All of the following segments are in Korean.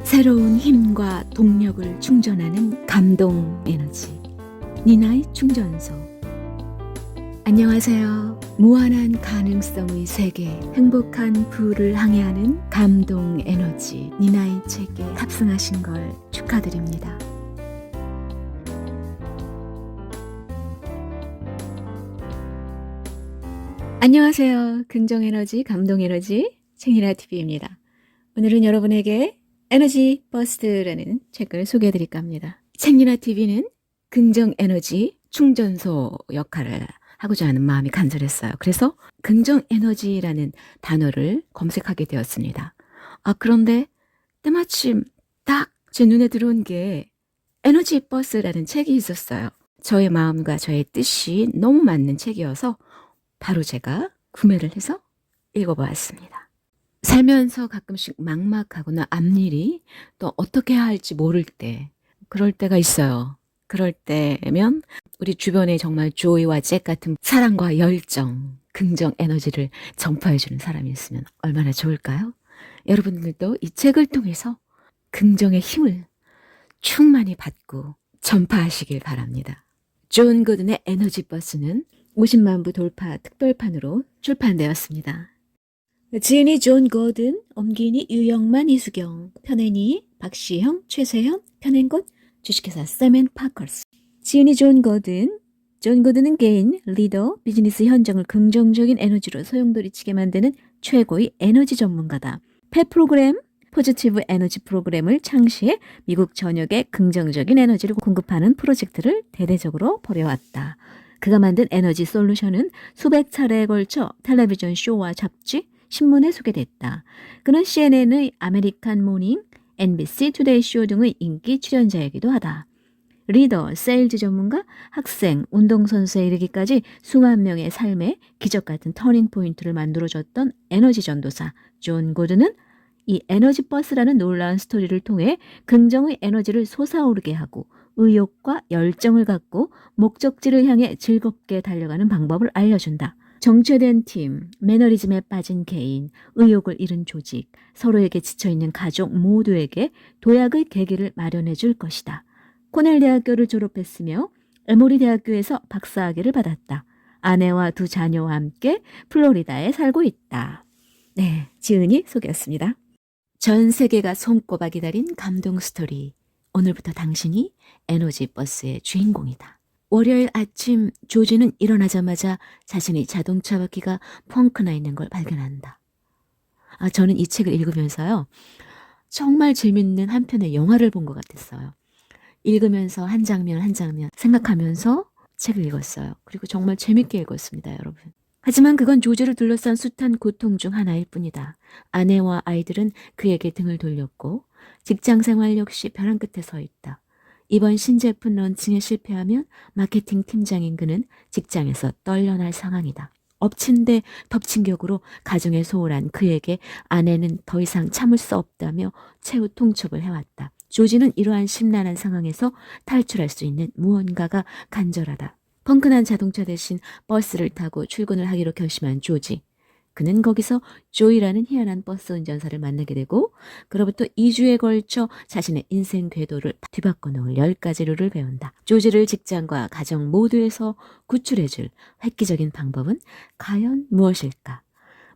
새로운 힘과 동력을 충전하는 감동 에너지 니나의 충전소. 안녕하세요. 무한한 가능성의 세계, 행복한 부를 항해하는 감동 에너지 니나의 책에 탑승하신 걸 축하드립니다. 안녕하세요. 긍정에너지, 감동에너지 책니나TV입니다. 오늘은 여러분에게 에너지 버스트라는 책을 소개해드릴까 합니다. 책니나TV는 긍정에너지 충전소 역할을 하고자 하는 마음이 간절했어요. 그래서 긍정에너지라는 단어를 검색하게 되었습니다. 그런데 때마침 딱 제 눈에 들어온 게 에너지 버스라는 책이 있었어요. 저의 마음과 저의 뜻이 너무 맞는 책이어서 바로 제가 구매를 해서 읽어보았습니다. 살면서 가끔씩 막막하거나 앞일이 또 어떻게 해야 할지 모를 때, 그럴 때가 있어요. 그럴 때면 우리 주변에 정말 조이와 잭 같은 사랑과 열정, 긍정 에너지를 전파해주는 사람이 있으면 얼마나 좋을까요? 여러분들도 이 책을 통해서 긍정의 힘을 충만히 받고 전파하시길 바랍니다. 존 고든의 에너지 버스는 50만 부 돌파 특별판으로 출판되었습니다. 지은이 존 고든, 엄기인이 유영만, 이수경, 편애니 박시형, 최세현, 편행꽃, 주식회사 세멘파커스. 지은이 존 고든은 개인, 리더, 비즈니스 현장을 긍정적인 에너지로 소용돌이치게 만드는 최고의 에너지 전문가다. 펫 프로그램, 포지티브 에너지 프로그램을 창시해 미국 전역에 긍정적인 에너지를 공급하는 프로젝트를 대대적으로 벌여왔다. 그가 만든 에너지 솔루션은 수백 차례에 걸쳐 텔레비전 쇼와 잡지, 신문에 소개됐다. 그는 CNN의 아메리칸 모닝, NBC 투데이 쇼 등의 인기 출연자이기도 하다. 리더, 세일즈 전문가, 학생, 운동선수에 이르기까지 수만 명의 삶에 기적 같은 터닝 포인트를 만들어줬던 에너지 전도사 존 고든은 이 에너지 버스라는 놀라운 스토리를 통해 긍정의 에너지를 솟아오르게 하고 의욕과 열정을 갖고 목적지를 향해 즐겁게 달려가는 방법을 알려준다. 정체된 팀, 매너리즘에 빠진 개인, 의욕을 잃은 조직, 서로에게 지쳐있는 가족 모두에게 도약의 계기를 마련해 줄 것이다. 코넬 대학교를 졸업했으며 에모리 대학교에서 박사학위를 받았다. 아내와 두 자녀와 함께 플로리다에 살고 있다. 네, 지은이 소개였습니다. 전 세계가 손꼽아 기다린 감동 스토리. 오늘부터 당신이 에너지 버스의 주인공이다. 월요일 아침 조지는 일어나자마자 자신의 자동차 바퀴가 펑크나 있는 걸 발견한다. 저는 이 책을 읽으면서요. 정말 재밌는 한 편의 영화를 본 것 같았어요. 읽으면서 한 장면 한 장면 생각하면서 책을 읽었어요. 그리고 정말 재밌게 읽었습니다, 여러분. 하지만 그건 조지를 둘러싼 숱한 고통 중 하나일 뿐이다. 아내와 아이들은 그에게 등을 돌렸고 직장 생활 역시 벼랑 끝에 서 있다. 이번 신제품 런칭에 실패하면 마케팅 팀장인 그는 직장에서 떨려날 상황이다. 엎친 데 덮친 격으로 가정에 소홀한 그에게 아내는 더 이상 참을 수 없다며 최후 통첩을 해왔다. 조지는 이러한 심란한 상황에서 탈출할 수 있는 무언가가 간절하다. 펑크난 자동차 대신 버스를 타고 출근을 하기로 결심한 조지. 그는 거기서 조이라는 희한한 버스 운전사를 만나게 되고 그로부터 2주에 걸쳐 자신의 인생 궤도를 뒤바꿔 놓을 10가지 룰을 배운다. 조지를 직장과 가정 모두에서 구출해줄 획기적인 방법은 과연 무엇일까?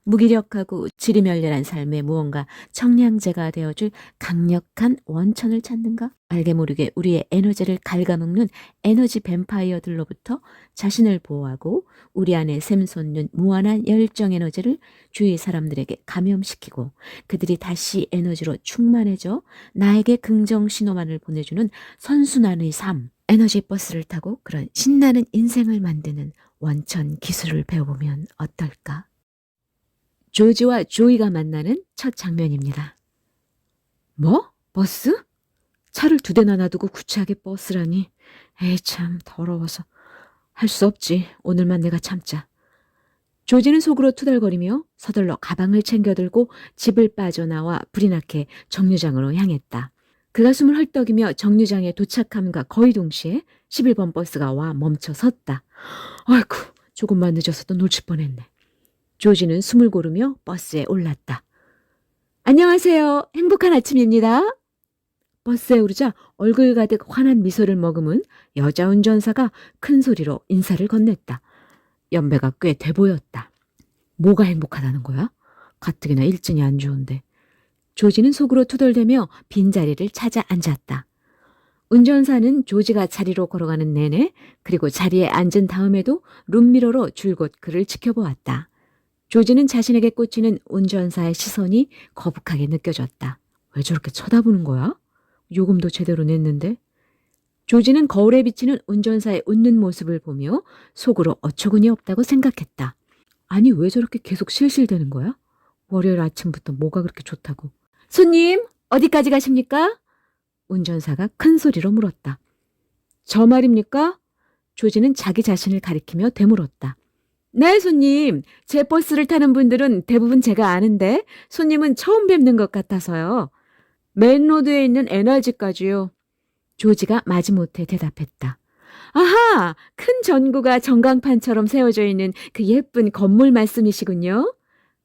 무기력하고 지리멸렬한 삶에 무언가 청량제가 되어줄 강력한 원천을 찾는가? 알게 모르게 우리의 에너지를 갉아먹는 에너지 뱀파이어들로부터 자신을 보호하고 우리 안에 샘솟는 무한한 열정 에너지를 주위 사람들에게 감염시키고 그들이 다시 에너지로 충만해져 나에게 긍정 신호만을 보내주는 선순환의 삶. 에너지 버스를 타고 그런 신나는 인생을 만드는 원천 기술을 배워보면 어떨까? 조지와 조이가 만나는 첫 장면입니다. 뭐? 버스? 차를 2대나 놔두고 구차하게 버스라니. 에이 참 더러워서. 할 수 없지. 오늘만 내가 참자. 조지는 속으로 투덜거리며 서둘러 가방을 챙겨들고 집을 빠져나와 불이 나게 정류장으로 향했다. 그가 숨을 헐떡이며 정류장에 도착함과 거의 동시에 11번 버스가 와 멈춰 섰다. 아이고 조금만 늦어서도 놓칠 뻔했네. 조지는 숨을 고르며 버스에 올랐다. 안녕하세요. 행복한 아침입니다. 버스에 오르자 얼굴 가득 환한 미소를 머금은 여자 운전사가 큰 소리로 인사를 건넸다. 연배가 꽤 돼 보였다. 뭐가 행복하다는 거야? 가뜩이나 일진이 안 좋은데. 조지는 속으로 투덜대며 빈자리를 찾아 앉았다. 운전사는 조지가 자리로 걸어가는 내내 그리고 자리에 앉은 다음에도 룸미러로 줄곧 그를 지켜보았다. 조지는 자신에게 꽂히는 운전사의 시선이 거북하게 느껴졌다. 왜 저렇게 쳐다보는 거야? 요금도 제대로 냈는데? 조지는 거울에 비치는 운전사의 웃는 모습을 보며 속으로 어처구니 없다고 생각했다. 아니 왜 저렇게 계속 실실대는 거야? 월요일 아침부터 뭐가 그렇게 좋다고. 손님, 어디까지 가십니까? 운전사가 큰 소리로 물었다. 저 말입니까? 조지는 자기 자신을 가리키며 되물었다. 네, 손님. 제 버스를 타는 분들은 대부분 제가 아는데 손님은 처음 뵙는 것 같아서요. 메인로드에 있는 에너지까지요. 조지가 마지못해 대답했다. 아하! 큰 전구가 전광판처럼 세워져 있는 그 예쁜 건물 말씀이시군요.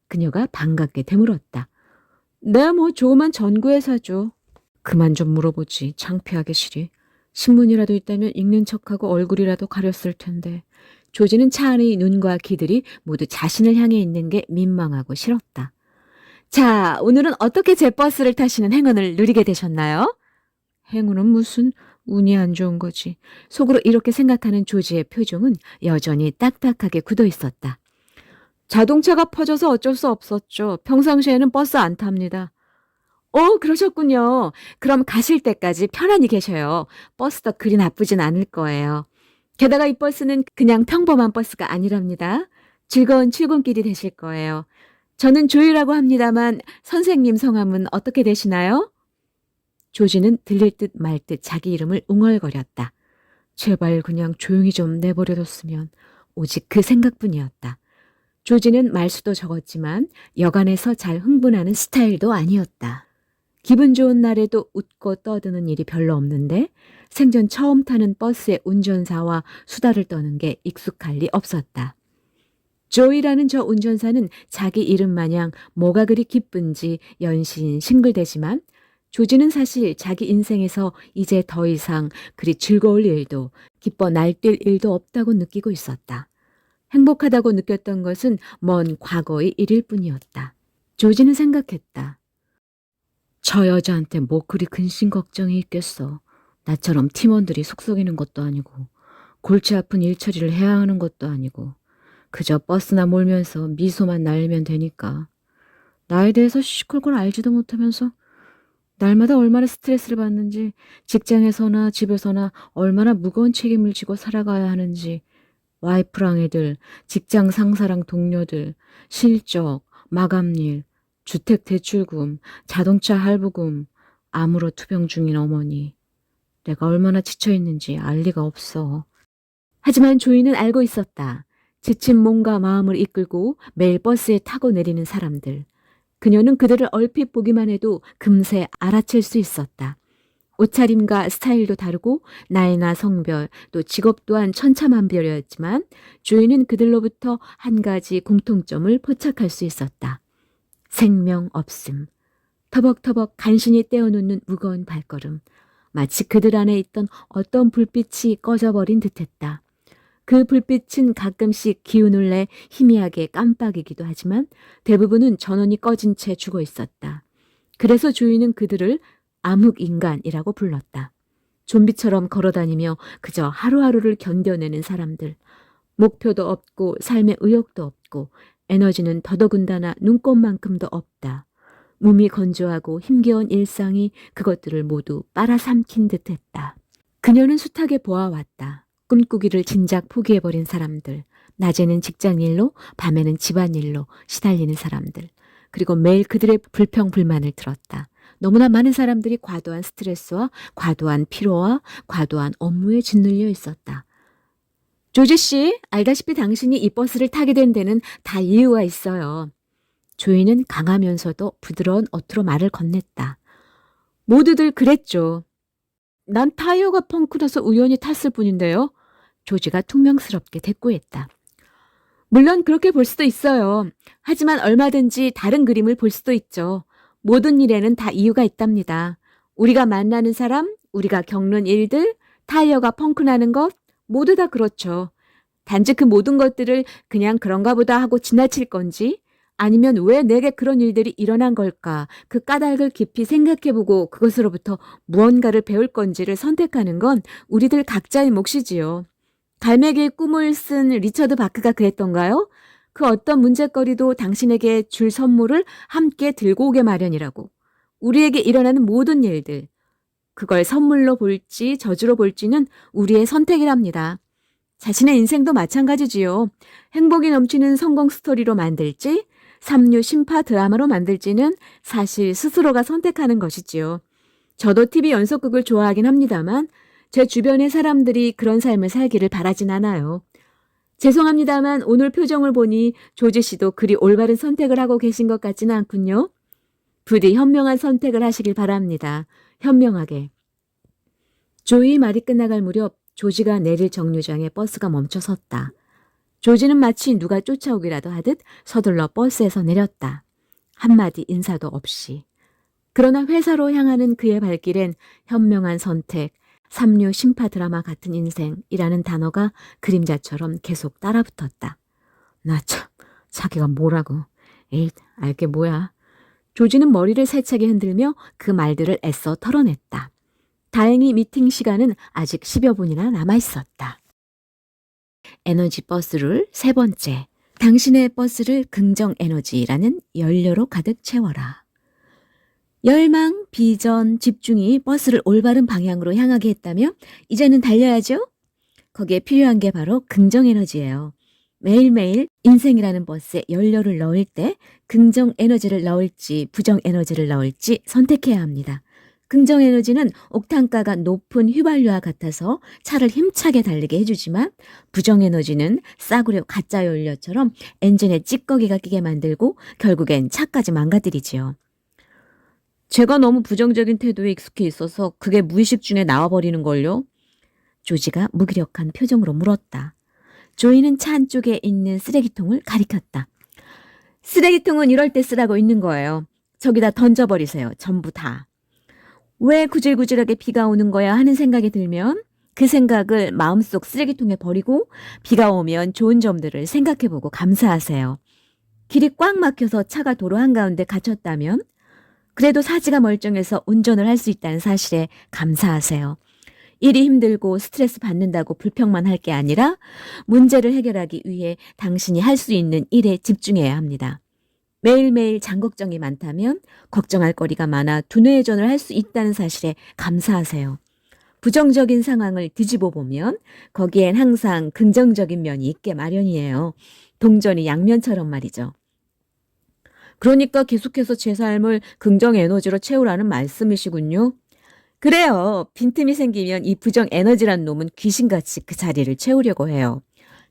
그녀가 반갑게 되물었다. 네, 뭐 조그만 전구회사죠. 그만 좀 물어보지. 창피하게 시리. 신문이라도 있다면 읽는 척하고 얼굴이라도 가렸을 텐데. 조지는 차 안의 눈과 귀들이 모두 자신을 향해 있는 게 민망하고 싫었다. 자, 오늘은 어떻게 제 버스를 타시는 행운을 누리게 되셨나요? 행운은 무슨 운이 안 좋은 거지. 속으로 이렇게 생각하는 조지의 표정은 여전히 딱딱하게 굳어 있었다. 자동차가 퍼져서 어쩔 수 없었죠. 평상시에는 버스 안 탑니다. 그러셨군요. 그럼 가실 때까지 편안히 계셔요. 버스도 그리 나쁘진 않을 거예요. 게다가 이 버스는 그냥 평범한 버스가 아니랍니다. 즐거운 출근길이 되실 거예요. 저는 조이라고 합니다만 선생님 성함은 어떻게 되시나요? 조지는 들릴 듯 말 듯 자기 이름을 웅얼거렸다. 제발 그냥 조용히 좀 내버려뒀으면 오직 그 생각뿐이었다. 조지는 말수도 적었지만 여간에서 잘 흥분하는 스타일도 아니었다. 기분 좋은 날에도 웃고 떠드는 일이 별로 없는데 생전 처음 타는 버스의 운전사와 수다를 떠는 게 익숙할 리 없었다. 조이라는 저 운전사는 자기 이름 마냥 뭐가 그리 기쁜지 연신 싱글대지만 조지는 사실 자기 인생에서 이제 더 이상 그리 즐거울 일도 기뻐 날뛸 일도 없다고 느끼고 있었다. 행복하다고 느꼈던 것은 먼 과거의 일일 뿐이었다. 조지는 생각했다. 저 여자한테 뭐 그리 근심 걱정이 있겠어. 나처럼 팀원들이 속썩이는 것도 아니고 골치 아픈 일 처리를 해야 하는 것도 아니고 그저 버스나 몰면서 미소만 날리면 되니까. 나에 대해서 시시콜 걸 알지도 못하면서 날마다 얼마나 스트레스를 받는지, 직장에서나 집에서나 얼마나 무거운 책임을 지고 살아가야 하는지, 와이프랑 애들, 직장 상사랑 동료들, 실적, 마감일, 주택 대출금, 자동차 할부금, 암으로 투병 중인 어머니. 내가 얼마나 지쳐있는지 알 리가 없어. 하지만 조이는 알고 있었다. 지친 몸과 마음을 이끌고 매일 버스에 타고 내리는 사람들. 그녀는 그들을 얼핏 보기만 해도 금세 알아챌 수 있었다. 옷차림과 스타일도 다르고 나이나 성별 또 직업 또한 천차만별이었지만 조이는 그들로부터 한 가지 공통점을 포착할 수 있었다. 생명 없음. 터벅터벅 간신히 떼어놓는 무거운 발걸음. 마치 그들 안에 있던 어떤 불빛이 꺼져버린 듯했다. 그 불빛은 가끔씩 기운을 내 희미하게 깜빡이기도 하지만 대부분은 전원이 꺼진 채 죽어 있었다. 그래서 조이는 그들을 암흑인간이라고 불렀다. 좀비처럼 걸어다니며 그저 하루하루를 견뎌내는 사람들. 목표도 없고 삶의 의욕도 없고 에너지는 더더군다나 눈꼽만큼도 없다. 몸이 건조하고 힘겨운 일상이 그것들을 모두 빨아삼킨 듯했다. 그녀는 숱하게 보아왔다. 꿈꾸기를 진작 포기해버린 사람들, 낮에는 직장일로, 밤에는 집안일로 시달리는 사람들, 그리고 매일 그들의 불평불만을 들었다. 너무나 많은 사람들이 과도한 스트레스와 과도한 피로와 과도한 업무에 짓눌려 있었다. 조지 씨, 알다시피 당신이 이 버스를 타게 된 데는 다 이유가 있어요. 조이는 강하면서도 부드러운 어투로 말을 건넸다. 모두들 그랬죠. 난 타이어가 펑크나서 우연히 탔을 뿐인데요. 조지가 퉁명스럽게 대꾸했다. 물론 그렇게 볼 수도 있어요. 하지만 얼마든지 다른 그림을 볼 수도 있죠. 모든 일에는 다 이유가 있답니다. 우리가 만나는 사람, 우리가 겪는 일들, 타이어가 펑크나는 것, 모두 다 그렇죠. 단지 그 모든 것들을 그냥 그런가 보다 하고 지나칠 건지, 아니면 왜 내게 그런 일들이 일어난 걸까, 그 까닭을 깊이 생각해보고 그것으로부터 무언가를 배울 건지를 선택하는 건 우리들 각자의 몫이지요. 갈매기의 꿈을 쓴 리처드 바크가 그랬던가요? 그 어떤 문제거리도 당신에게 줄 선물을 함께 들고 오게 마련이라고. 우리에게 일어나는 모든 일들, 그걸 선물로 볼지 저주로 볼지는 우리의 선택이랍니다. 자신의 인생도 마찬가지지요. 행복이 넘치는 성공 스토리로 만들지, 삼류 심파 드라마로 만들지는 사실 스스로가 선택하는 것이지요. 저도 TV 연속극을 좋아하긴 합니다만 제 주변의 사람들이 그런 삶을 살기를 바라진 않아요. 죄송합니다만 오늘 표정을 보니 조지 씨도 그리 올바른 선택을 하고 계신 것 같지는 않군요. 부디 현명한 선택을 하시길 바랍니다. 현명하게. 조이 말이 끝나갈 무렵 조지가 내릴 정류장에 버스가 멈춰 섰다. 조지는 마치 누가 쫓아오기라도 하듯 서둘러 버스에서 내렸다. 한마디 인사도 없이. 그러나 회사로 향하는 그의 발길엔 현명한 선택, 삼류 심파 드라마 같은 인생이라는 단어가 그림자처럼 계속 따라붙었다. 나 참, 자기가 뭐라고. 에잇, 알게 뭐야. 조지는 머리를 세차게 흔들며 그 말들을 애써 털어냈다. 다행히 미팅 시간은 아직 10여 분이나 남아있었다. 에너지 버스를 세 번째. 당신의 버스를 긍정 에너지라는 연료로 가득 채워라. 열망, 비전, 집중이 버스를 올바른 방향으로 향하게 했다며 이제는 달려야죠? 거기에 필요한 게 바로 긍정 에너지예요. 매일매일 인생이라는 버스에 연료를 넣을 때 긍정 에너지를 넣을지 부정 에너지를 넣을지 선택해야 합니다. 긍정 에너지는 옥탄가가 높은 휘발유와 같아서 차를 힘차게 달리게 해주지만 부정 에너지는 싸구려 가짜 연료처럼 엔진에 찌꺼기가 끼게 만들고 결국엔 차까지 망가뜨리지요. 제가 너무 부정적인 태도에 익숙해 있어서 그게 무의식 중에 나와버리는 걸요. 조지가 무기력한 표정으로 물었다. 조이는 차 안쪽에 있는 쓰레기통을 가리켰다. 쓰레기통은 이럴 때 쓰라고 있는 거예요. 저기다 던져버리세요. 전부 다. 왜 구질구질하게 비가 오는 거야 하는 생각이 들면 그 생각을 마음속 쓰레기통에 버리고 비가 오면 좋은 점들을 생각해보고 감사하세요. 길이 꽉 막혀서 차가 도로 한가운데 갇혔다면 그래도 사지가 멀쩡해서 운전을 할 수 있다는 사실에 감사하세요. 일이 힘들고 스트레스 받는다고 불평만 할 게 아니라 문제를 해결하기 위해 당신이 할 수 있는 일에 집중해야 합니다. 매일매일 장걱정이 많다면 걱정할 거리가 많아 두뇌회전을 할 수 있다는 사실에 감사하세요. 부정적인 상황을 뒤집어 보면 거기엔 항상 긍정적인 면이 있게 마련이에요. 동전이 양면처럼 말이죠. 그러니까 계속해서 제 삶을 긍정 에너지로 채우라는 말씀이시군요. 그래요. 빈틈이 생기면 이 부정 에너지란 놈은 귀신같이 그 자리를 채우려고 해요.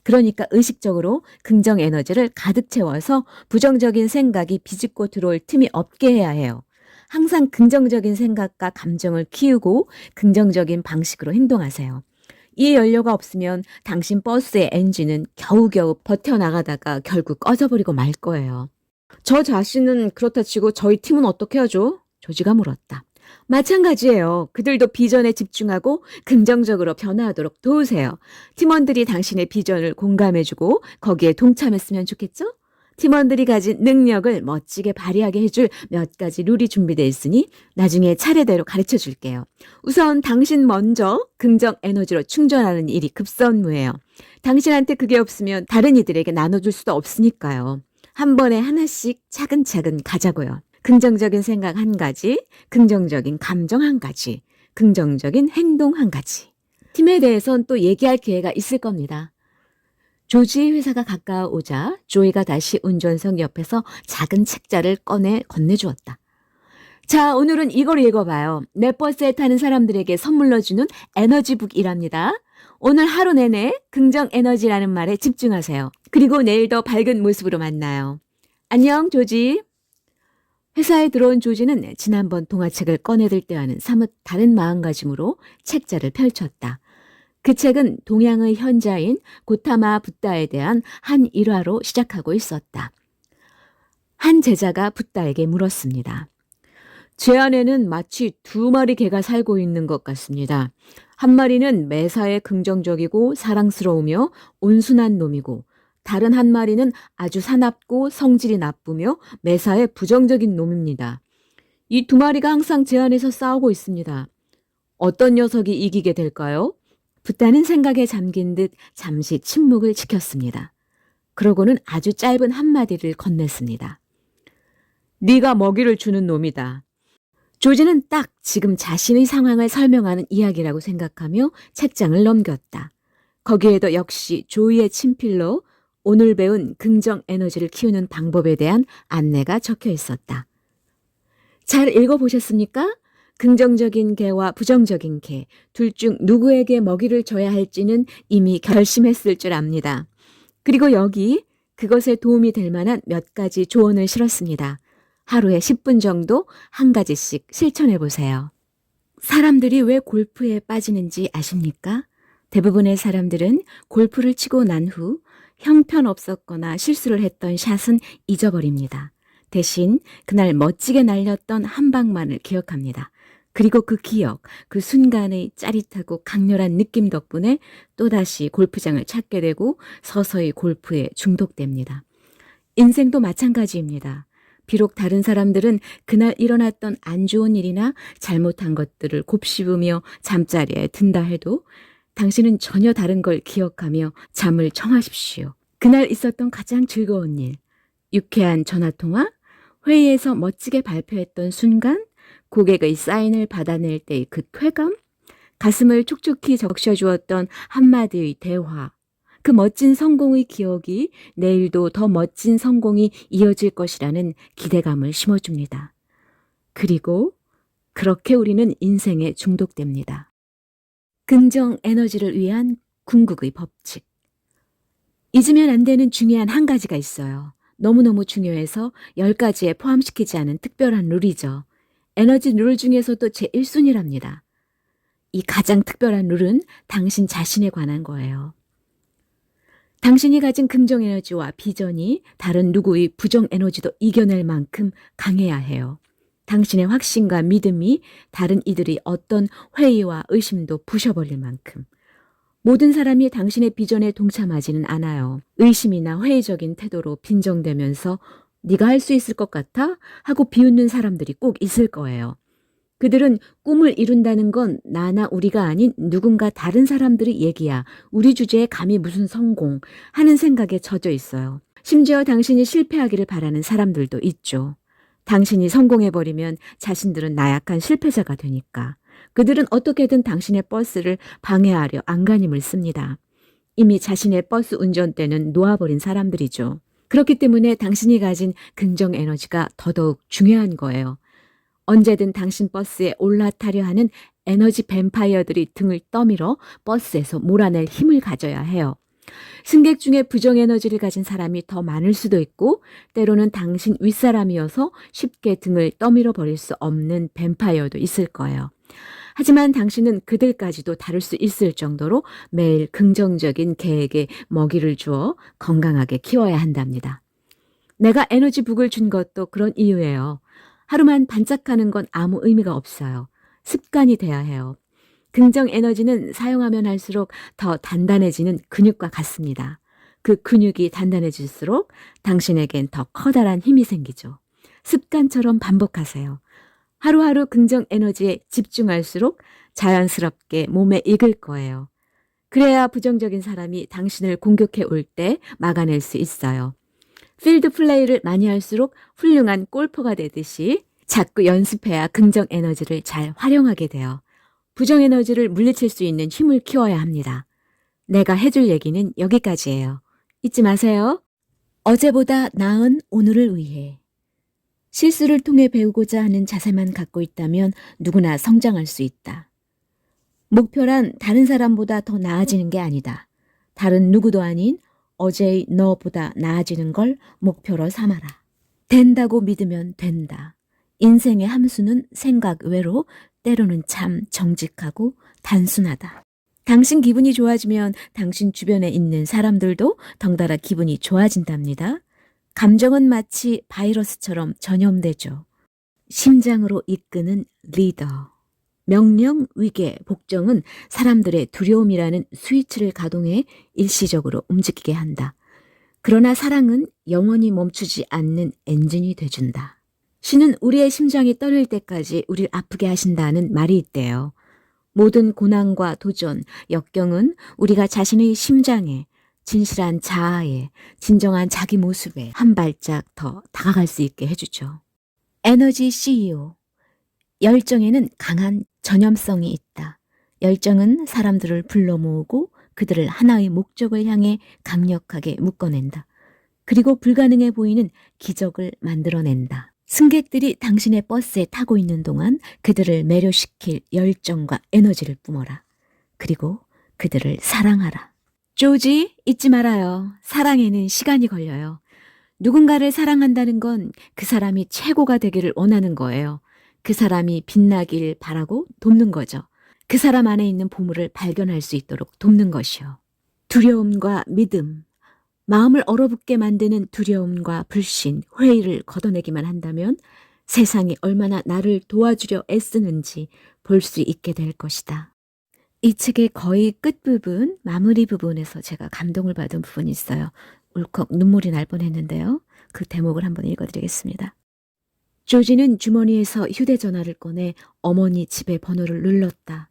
그러니까 의식적으로 긍정 에너지를 가득 채워서 부정적인 생각이 비집고 들어올 틈이 없게 해야 해요. 항상 긍정적인 생각과 감정을 키우고 긍정적인 방식으로 행동하세요. 이 연료가 없으면 당신 버스의 엔진은 겨우겨우 버텨나가다가 결국 꺼져버리고 말 거예요. 저 자신은 그렇다 치고 저희 팀은 어떻게 하죠? 조지가 물었다. 마찬가지예요. 그들도 비전에 집중하고 긍정적으로 변화하도록 도우세요. 팀원들이 당신의 비전을 공감해주고 거기에 동참했으면 좋겠죠? 팀원들이 가진 능력을 멋지게 발휘하게 해줄 몇 가지 룰이 준비되어 있으니 나중에 차례대로 가르쳐 줄게요. 우선 당신 먼저 긍정 에너지로 충전하는 일이 급선무예요. 당신한테 그게 없으면 다른 이들에게 나눠줄 수도 없으니까요. 한 번에 하나씩 차근차근 가자고요. 긍정적인 생각 한 가지, 긍정적인 감정 한 가지, 긍정적인 행동 한 가지. 팀에 대해선 또 얘기할 기회가 있을 겁니다. 조지의 회사가 가까워오자 조이가 다시 운전석 옆에서 작은 책자를 꺼내 건네주었다. 자, 오늘은 이걸 읽어봐요. 내 버스에 타는 사람들에게 선물로 주는 에너지북이랍니다. 오늘 하루 내내 긍정 에너지라는 말에 집중하세요. 그리고 내일 더 밝은 모습으로 만나요. 안녕, 조지. 회사에 들어온 조지는 지난번 동화책을 꺼내들 때와는 사뭇 다른 마음가짐으로 책자를 펼쳤다. 그 책은 동양의 현자인 고타마 붓다에 대한 한 일화로 시작하고 있었다. 한 제자가 붓다에게 물었습니다. 제 안에는 마치 두 마리 개가 살고 있는 것 같습니다. 한 마리는 매사에 긍정적이고 사랑스러우며 온순한 놈이고, 다른 한 마리는 아주 사납고 성질이 나쁘며 매사에 부정적인 놈입니다. 이 두 마리가 항상 제 안에서 싸우고 있습니다. 어떤 녀석이 이기게 될까요? 붓다는 생각에 잠긴 듯 잠시 침묵을 지켰습니다. 그러고는 아주 짧은 한마디를 건넸습니다. 네가 먹이를 주는 놈이다. 조지는 딱 지금 자신의 상황을 설명하는 이야기라고 생각하며 책장을 넘겼다. 거기에도 역시 조이의 친필로 오늘 배운 긍정 에너지를 키우는 방법에 대한 안내가 적혀 있었다. 잘 읽어보셨습니까? 긍정적인 개와 부정적인 개, 둘 중 누구에게 먹이를 줘야 할지는 이미 결심했을 줄 압니다. 그리고 여기 그것에 도움이 될 만한 몇 가지 조언을 실었습니다. 하루에 10분 정도 한 가지씩 실천해 보세요. 사람들이 왜 골프에 빠지는지 아십니까? 대부분의 사람들은 골프를 치고 난 후 형편없었거나 실수를 했던 샷은 잊어버립니다. 대신 그날 멋지게 날렸던 한 방만을 기억합니다. 그리고 그 기억, 그 순간의 짜릿하고 강렬한 느낌 덕분에 또다시 골프장을 찾게 되고 서서히 골프에 중독됩니다. 인생도 마찬가지입니다. 비록 다른 사람들은 그날 일어났던 안 좋은 일이나 잘못한 것들을 곱씹으며 잠자리에 든다 해도 당신은 전혀 다른 걸 기억하며 잠을 청하십시오. 그날 있었던 가장 즐거운 일, 유쾌한 전화통화, 회의에서 멋지게 발표했던 순간, 고객의 사인을 받아낼 때의 그 쾌감, 가슴을 촉촉히 적셔주었던 한마디의 대화, 그 멋진 성공의 기억이 내일도 더 멋진 성공이 이어질 것이라는 기대감을 심어줍니다. 그리고 그렇게 우리는 인생에 중독됩니다. 긍정 에너지를 위한 궁극의 법칙. 잊으면 안 되는 중요한 한 가지가 있어요. 너무너무 중요해서 10가지에 포함시키지 않은 특별한 룰이죠. 에너지 룰 중에서도 제1순위랍니다. 이 가장 특별한 룰은 당신 자신에 관한 거예요. 당신이 가진 긍정 에너지와 비전이 다른 누구의 부정 에너지도 이겨낼 만큼 강해야 해요. 당신의 확신과 믿음이 다른 이들의 어떤 회의와 의심도 부셔버릴 만큼. 모든 사람이 당신의 비전에 동참하지는 않아요. 의심이나 회의적인 태도로 빈정대면서 네가 할 수 있을 것 같아? 하고 비웃는 사람들이 꼭 있을 거예요. 그들은 꿈을 이룬다는 건 나나 우리가 아닌 누군가 다른 사람들의 얘기야. 우리 주제에 감히 무슨 성공 하는 생각에 젖어 있어요. 심지어 당신이 실패하기를 바라는 사람들도 있죠. 당신이 성공해버리면 자신들은 나약한 실패자가 되니까. 그들은 어떻게든 당신의 버스를 방해하려 안간힘을 씁니다. 이미 자신의 버스 운전대는 놓아버린 사람들이죠. 그렇기 때문에 당신이 가진 긍정 에너지가 더더욱 중요한 거예요. 언제든 당신 버스에 올라타려 하는 에너지 뱀파이어들이 등을 떠밀어 버스에서 몰아낼 힘을 가져야 해요. 승객 중에 부정 에너지를 가진 사람이 더 많을 수도 있고 때로는 당신 윗사람이어서 쉽게 등을 떠밀어 버릴 수 없는 뱀파이어도 있을 거예요. 하지만 당신은 그들까지도 다룰 수 있을 정도로 매일 긍정적인 개에게 먹이를 주어 건강하게 키워야 한답니다. 내가 에너지북을 준 것도 그런 이유예요. 하루만 반짝하는 건 아무 의미가 없어요. 습관이 돼야 해요. 긍정 에너지는 사용하면 할수록 더 단단해지는 근육과 같습니다. 그 근육이 단단해질수록 당신에겐 더 커다란 힘이 생기죠. 습관처럼 반복하세요. 하루하루 긍정 에너지에 집중할수록 자연스럽게 몸에 익을 거예요. 그래야 부정적인 사람이 당신을 공격해 올 때 막아낼 수 있어요. 필드 플레이를 많이 할수록 훌륭한 골퍼가 되듯이 자꾸 연습해야 긍정 에너지를 잘 활용하게 돼요. 부정 에너지를 물리칠 수 있는 힘을 키워야 합니다. 내가 해줄 얘기는 여기까지예요. 잊지 마세요. 어제보다 나은 오늘을 위해. 실수를 통해 배우고자 하는 자세만 갖고 있다면 누구나 성장할 수 있다. 목표란 다른 사람보다 더 나아지는 게 아니다. 다른 누구도 아닌 어제의 너보다 나아지는 걸 목표로 삼아라. 된다고 믿으면 된다. 인생의 함수는 생각 외로 때로는 참 정직하고 단순하다. 당신 기분이 좋아지면 당신 주변에 있는 사람들도 덩달아 기분이 좋아진답니다. 감정은 마치 바이러스처럼 전염되죠. 심장으로 이끄는 리더. 명령, 위계, 복종은 사람들의 두려움이라는 스위치를 가동해 일시적으로 움직이게 한다. 그러나 사랑은 영원히 멈추지 않는 엔진이 돼준다. 신은 우리의 심장이 떨릴 때까지 우리를 아프게 하신다는 말이 있대요. 모든 고난과 도전, 역경은 우리가 자신의 심장에, 진실한 자아에, 진정한 자기 모습에 한 발짝 더 다가갈 수 있게 해주죠. 에너지 CEO. 열정에는 강한 전염성이 있다. 열정은 사람들을 불러 모으고 그들을 하나의 목적을 향해 강력하게 묶어낸다. 그리고 불가능해 보이는 기적을 만들어낸다. 승객들이 당신의 버스에 타고 있는 동안 그들을 매료시킬 열정과 에너지를 뿜어라. 그리고 그들을 사랑하라. 조지, 잊지 말아요. 사랑에는 시간이 걸려요. 누군가를 사랑한다는 건 그 사람이 최고가 되기를 원하는 거예요. 그 사람이 빛나길 바라고 돕는 거죠. 그 사람 안에 있는 보물을 발견할 수 있도록 돕는 것이요. 두려움과 믿음, 마음을 얼어붙게 만드는 두려움과 불신, 회의를 걷어내기만 한다면 세상이 얼마나 나를 도와주려 애쓰는지 볼 수 있게 될 것이다. 이 책의 거의 끝부분, 마무리 부분에서 제가 감동을 받은 부분이 있어요. 울컥 눈물이 날 뻔했는데요. 그 대목을 한번 읽어드리겠습니다. 조지는 주머니에서 휴대전화를 꺼내 어머니 집의 번호를 눌렀다.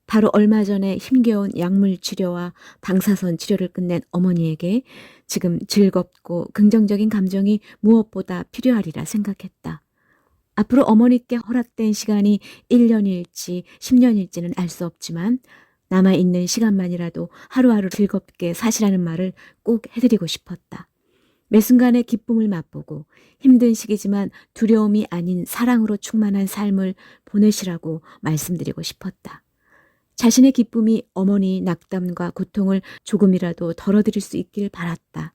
바로 얼마 전에 힘겨운 약물 치료와 방사선 치료를 끝낸 어머니에게 지금 즐겁고 긍정적인 감정이 무엇보다 필요하리라 생각했다. 앞으로 어머니께 허락된 시간이 1년일지 10년일지는 알 수 없지만 남아있는 시간만이라도 하루하루 즐겁게 사시라는 말을 꼭 해드리고 싶었다. 매 순간의 기쁨을 맛보고 힘든 시기지만 두려움이 아닌 사랑으로 충만한 삶을 보내시라고 말씀드리고 싶었다. 자신의 기쁨이 어머니 낙담과 고통을 조금이라도 덜어드릴 수 있길 바랐다.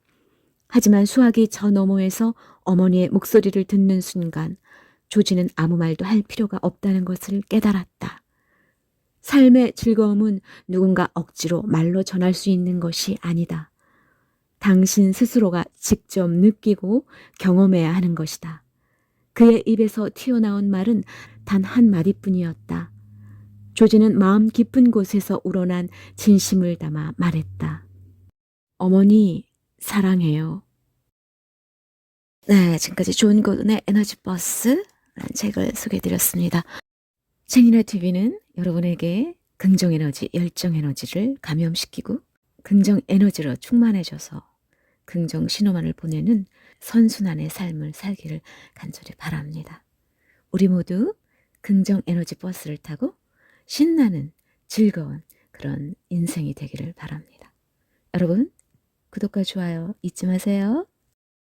하지만 수화기 저 너머에서 어머니의 목소리를 듣는 순간 조지는 아무 말도 할 필요가 없다는 것을 깨달았다. 삶의 즐거움은 누군가 억지로 말로 전할 수 있는 것이 아니다. 당신 스스로가 직접 느끼고 경험해야 하는 것이다. 그의 입에서 튀어나온 말은 단 한 마디뿐이었다. 조지는 마음 깊은 곳에서 우러난 진심을 담아 말했다. 어머니, 사랑해요. 네, 지금까지 존 고든의 에너지 버스라는 책을 소개해드렸습니다. 책이나 TV는 여러분에게 긍정 에너지, 열정 에너지를 감염시키고 긍정 에너지로 충만해져서 긍정 신호만을 보내는 선순환의 삶을 살기를 간절히 바랍니다. 우리 모두 긍정 에너지 버스를 타고 신나는 즐거운 그런 인생이 되기를 바랍니다. 여러분, 구독과 좋아요 잊지 마세요.